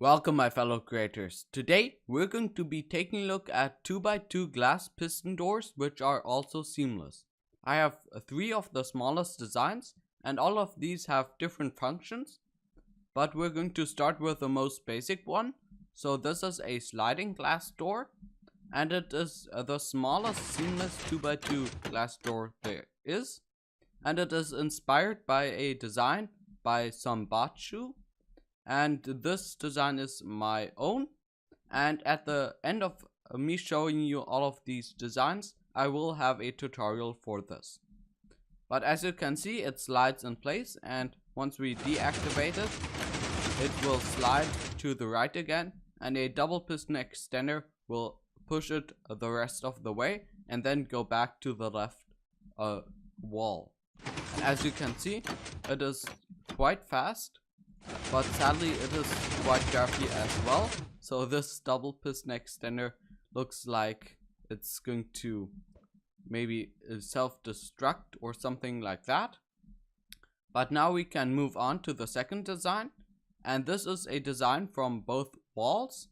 Welcome my fellow creators. Today we're going to be taking a look at 2x2 glass piston doors which are also seamless. I have 3 of the smallest designs and all of these have different functions, but we're going to start with the most basic one. So this is a sliding glass door and it is the smallest seamless 2x2 glass door there is, and it is inspired by a design by Sambachu. And this design is my own, and at the end of me showing you all of these designs I will have a tutorial for this. But as you can see, it slides in place, and once we deactivate it, it will slide to the right again, and a double piston extender will push it the rest of the way and then go back to the left wall. And as you can see, it is quite fast, but sadly it is quite jerky as well. So this double piston extender looks like it's going to maybe self-destruct or something like that. But now we can move on to the second design, and this is a design from both walls,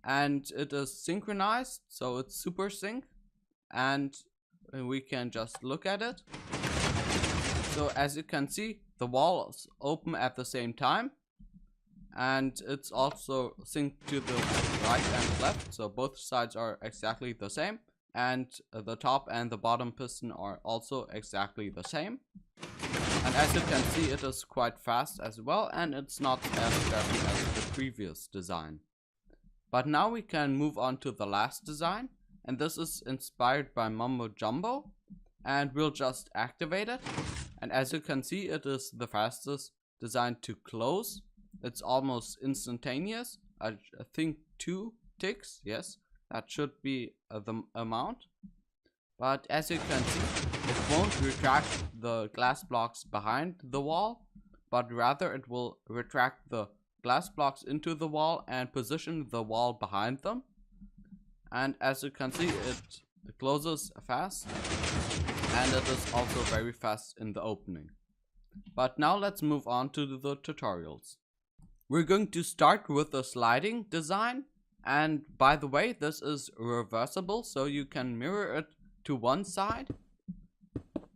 and it is synchronized, so it's super sync, and we can just look at it. So as you can see, the walls open at the same time, and it's also synced to the right and left, so both sides are exactly the same, and the top and the bottom piston are also exactly the same. And as you can see, it is quite fast as well, and it's not as jerky as the previous design. But now we can move on to the last design, and this is inspired by Mumbo Jumbo, and we'll just activate it. And as you can see, it is the fastest design to close. It's almost instantaneous. I think 2 ticks, yes, that should be the amount. But as you can see, it won't retract the glass blocks behind the wall, but rather it will retract the glass blocks into the wall and position the wall behind them. And as you can see, it closes fast, and it is also very fast in the opening. But now let's move on to the tutorials. We're going to start with the sliding design, and by the way, this is reversible, so you can mirror it to one side.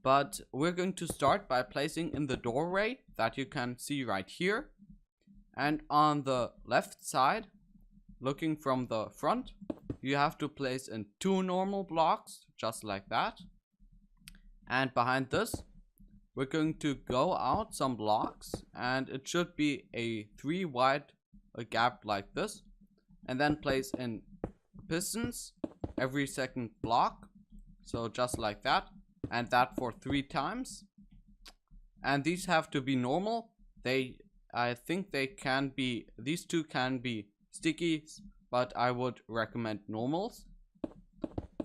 But we're going to start by placing in the doorway that you can see right here, and on the left side, looking from the front, you have to place in 2 normal blocks, just like that. And behind this, we're going to go out some blocks, and it should be a 3 wide gap like this, and then place in pistons every second block, so just like that, and that for 3 times. And these have to be normal. I think they can be, these 2 can be stickies, but I would recommend normals.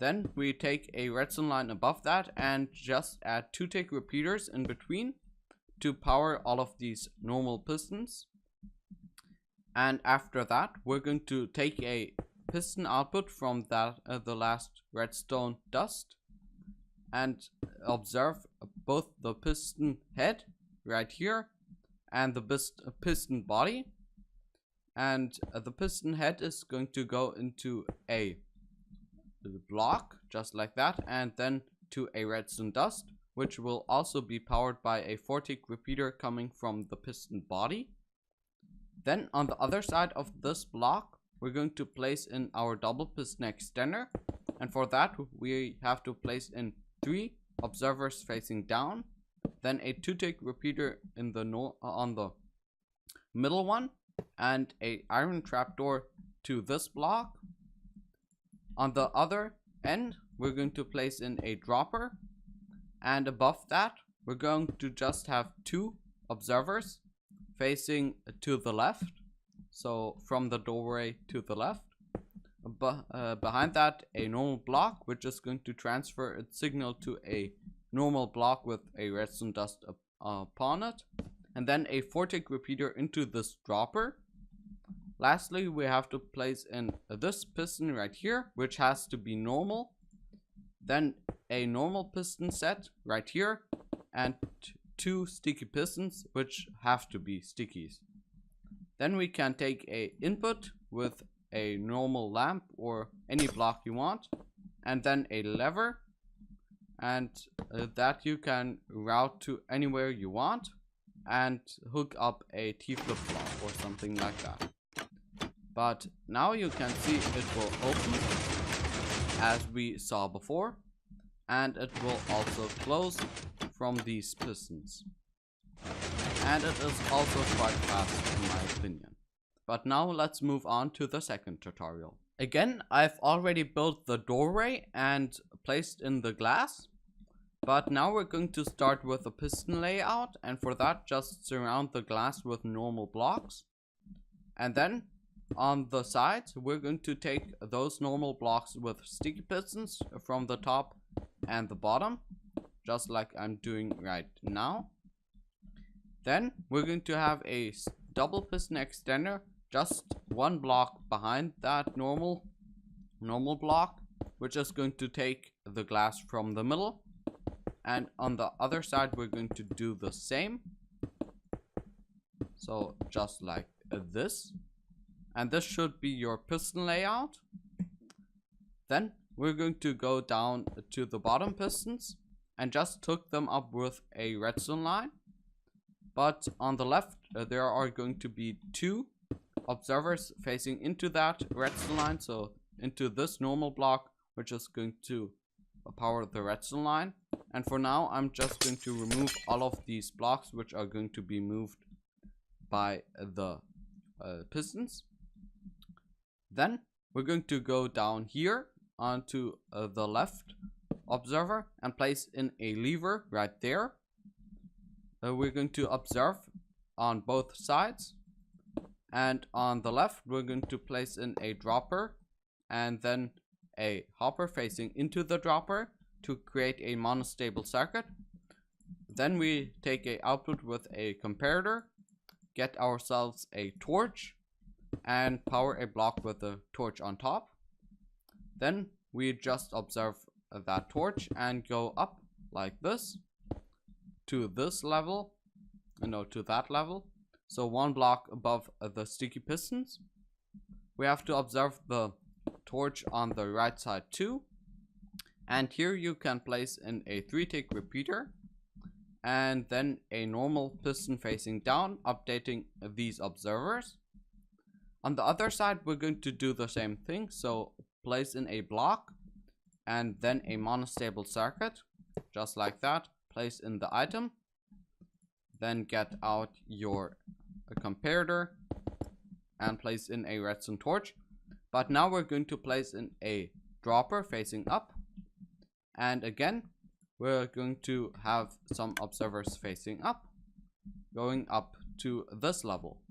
Then we take a redstone line above that and just add 2 tick repeaters in between to power all of these normal pistons. And after that, we're going to take a piston output from that the last redstone dust and observe both the piston head right here and the piston body. And the piston head is going to go into a block just like that, and then to a redstone dust, which will also be powered by a 4-tick repeater coming from the piston body. Then on the other side of this block, we're going to place in our double piston extender, and for that we have to place in 3 observers facing down, then a 2-tick repeater in the on the middle one, and a iron trapdoor to this block. On the other end, we're going to place in a dropper, and above that, we're going to just have 2 observers facing to the left, so from the doorway to the left. Behind that, a normal block, which is going to transfer its signal to a normal block with a redstone dust upon it, and then a 4-tick repeater into this dropper. Lastly, we have to place in this piston right here, which has to be normal. Then a normal piston set right here, and 2 sticky pistons, which have to be stickies. Then we can take a input with a normal lamp or any block you want, and then a lever, and that you can route to anywhere you want, and hook up a T-flip-flop or something like that. But now you can see it will open as we saw before, and it will also close from these pistons. And it is also quite fast in my opinion. But now let's move on to the second tutorial. Again, I've already built the doorway and placed in the glass. But now we're going to start with a piston layout, and for that just surround the glass with normal blocks. And then on the sides we're going to take those normal blocks with sticky pistons from the top and the bottom, just like I'm doing right now. Then we're going to have a double piston extender just one block behind that normal block, which is going to take the glass from the middle. And on the other side we're going to do the same, so just like this, and this should be your piston layout. Then we're going to go down to the bottom pistons and just hook them up with a redstone line. But on the left there are going to be two observers facing into that redstone line, so into this normal block, which is going to power the redstone line. And for now I'm just going to remove all of these blocks which are going to be moved by the pistons. Then we're going to go down here onto the left observer and place in a lever right there. We're going to observe on both sides, and on the left we're going to place in a dropper and then a hopper facing into the dropper to create a monostable circuit. Then we take a output with a comparator, get ourselves a torch, and power a block with a torch on top. Then we just observe that torch and go up like this to this level, to that level, so one block above the sticky pistons. We have to observe the torch on the right side too, and here you can place in a 3-tick repeater and then a normal piston facing down, updating these observers. On the other side we're going to do the same thing, so place in a block and then a monostable circuit, just like that. Place in the item, then get out your comparator and place in a redstone torch. But now we're going to place in a dropper facing up, and again we're going to have some observers facing up, going up to this level.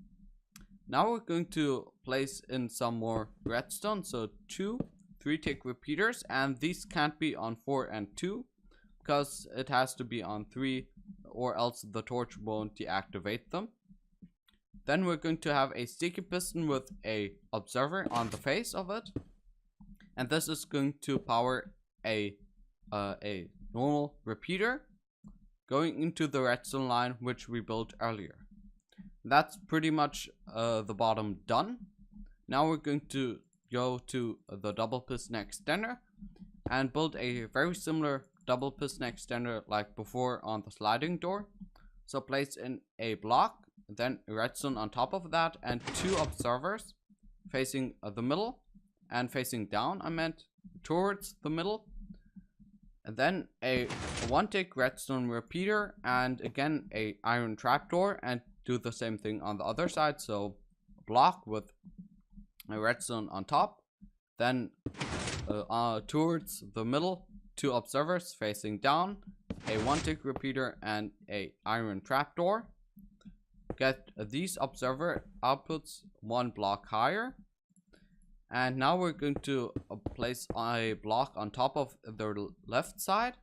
Now we're going to place in some more redstone, so 2 3-tick repeaters, and these can't be on 4 and 2 because it has to be on 3 or else the torch won't deactivate them. Then we're going to have a sticky piston with a observer on the face of it, and this is going to power a normal repeater going into the redstone line which we built earlier. That's pretty much the bottom done. Now we're going to go to the double piston extender and build a very similar double piston extender like before on the sliding door. So place in a block, then redstone on top of that, and 2 observers facing the middle and facing down, towards the middle. And then a 1-tick redstone repeater and again a iron trapdoor, and do the same thing on the other side, so block with a redstone on top, then towards the middle 2 observers facing down, a 1-tick repeater and a iron trapdoor. Get these observer outputs 1 block higher, and now we're going to place a block on top of the left side,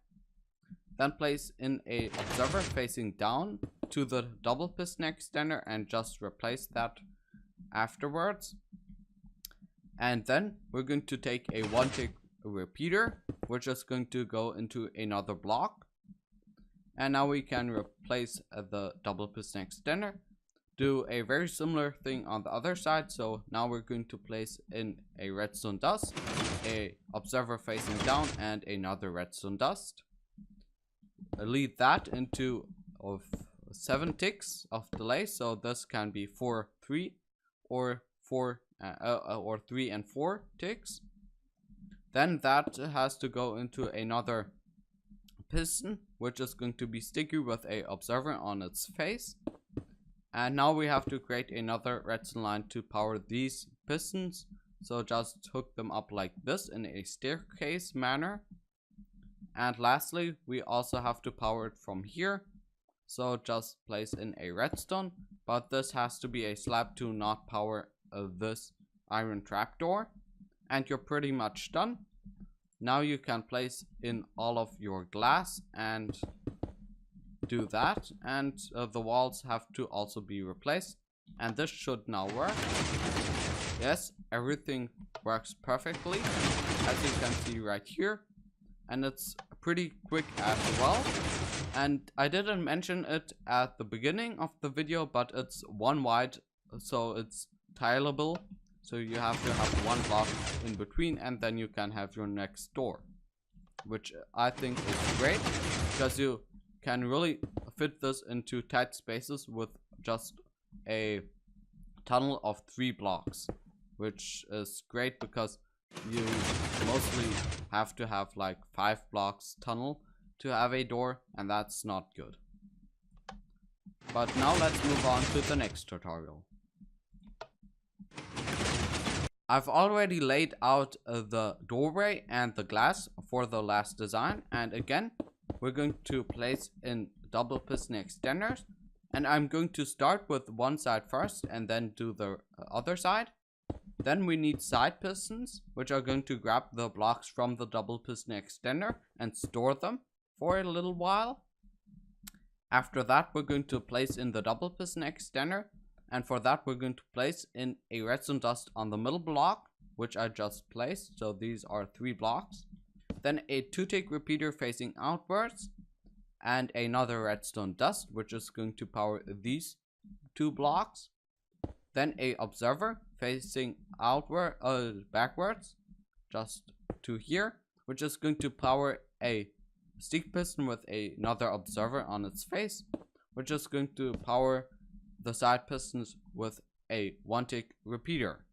then place in a observer facing down to the double piston extender and just replace that afterwards. And then we're going to take a 1-tick repeater which is going to go into another block, and now we can replace the double piston extender. do a very similar thing on the other side. So now we're going to place in a redstone dust, a observer facing down, and another redstone dust. Lead that into 7 ticks of delay, so this can be 4, 3, or 3 and 4 ticks. Then that has to go into another piston, which is going to be sticky with a observer on its face. And now we have to create another redstone line to power these pistons. So just hook them up like this in a staircase manner. And lastly, we also have to power it from here. So just place in a redstone, but this has to be a slab to not power this iron trapdoor. And you're pretty much done. Now you can place in all of your glass and do that, and the walls have to also be replaced, and this should now work. Yes, everything works perfectly, as you can see right here, and it's pretty quick as well. And I didn't mention it at the beginning of the video, but it's 1 wide, so it's tileable. So you have to have 1 block in between, and then you can have your next door, which I think is great because you can really fit this into tight spaces with just a tunnel of 3 blocks, which is great because you mostly have to have like 5 blocks tunnel to have a door, and that's not good. But now let's move on to the next tutorial. I've already laid out the doorway and the glass for the last design, and again we're going to place in double piston extenders, and I'm going to start with one side first and then do the other side. Then we need side pistons, which are going to grab the blocks from the double piston extender and store them for a little while. After that, we're going to place in the double piston extender, and for that we're going to place in a redstone dust on the middle block, which I just placed. So these are 3 blocks. Then a 2-tick repeater facing outwards, and another redstone dust, which is going to power these 2 blocks. Then a observer facing backwards, just to here, which is going to power a stick piston with another observer on its face, which is going to power the side pistons with a 1-tick repeater.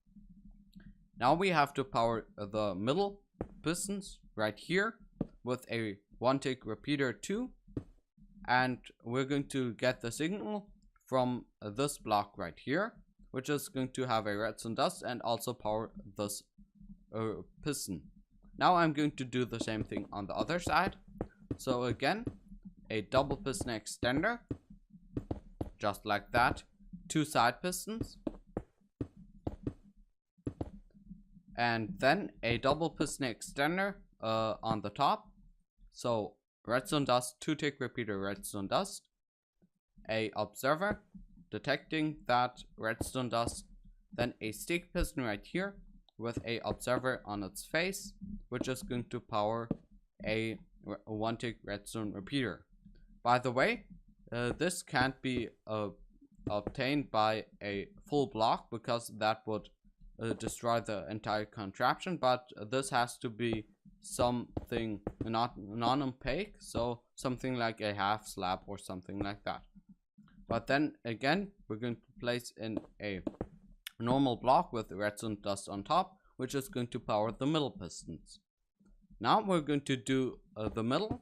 Now we have to power the middle pistons right here with a 1-tick repeater too, and we're going to get the signal from this block right here, which is going to have a redstone dust and also power this piston. Now I'm going to do the same thing on the other side. So again, a double piston extender, just like that, 2 side pistons, and then a double piston extender on the top. So redstone dust, 2-tick repeater redstone dust, a observer detecting that redstone dust, then a stick piston right here with a observer on its face, which is going to power a 1-tick redstone repeater. By the way, this can't be obtained by a full block because that would destroy the entire contraption, but this has to be something not non-opaque, so something like a half slab or something like that. But then again, we're going to place in a normal block with redstone dust on top, which is going to power the middle pistons. Now we're going to do the middle.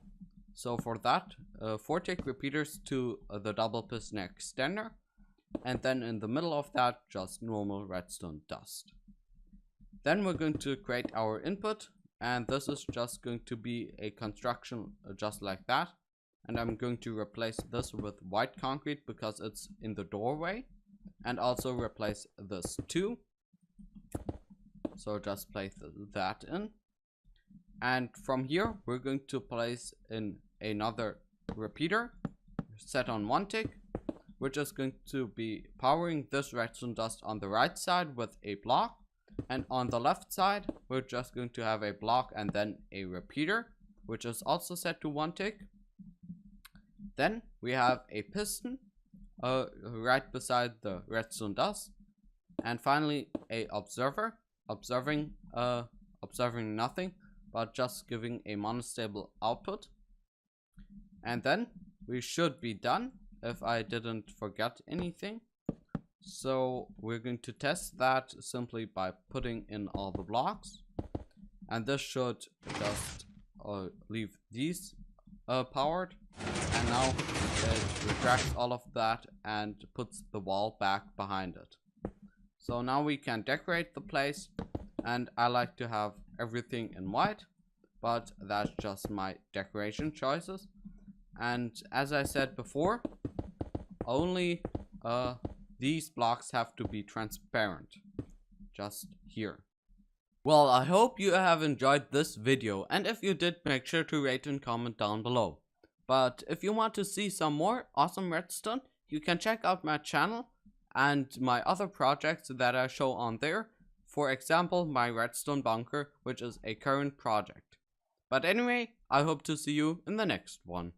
So for that, 4-tick repeaters to the double piston extender, and then in the middle of that, just normal redstone dust. Then we're going to create our input, and this is just going to be a construction just like that. And I'm going to replace this with white concrete because it's in the doorway, and also replace this too. So just place that in. And from here, we're going to place in another repeater set on 1-tick, which is going to be powering this redstone dust on the right side with a block. And on the left side, we're just going to have a block and then a repeater, which is also set to 1-tick. Then we have a piston right beside the redstone dust. And finally, a observer, observing nothing, but just giving a monostable output. And then we should be done if I didn't forget anything. So we're going to test that simply by putting in all the blocks. And this should just leave these powered. And now it retracts all of that and puts the wall back behind it. So now we can decorate the place, and I like to have everything in white, but that's just my decoration choices. And as I said before, only these blocks have to be transparent, just here. Well, I hope you have enjoyed this video, and if you did, make sure to rate and comment down below. But if you want to see some more awesome redstone, you can check out my channel and my other projects that I show on there. For example, my redstone bunker, which is a current project. But anyway, I hope to see you in the next one.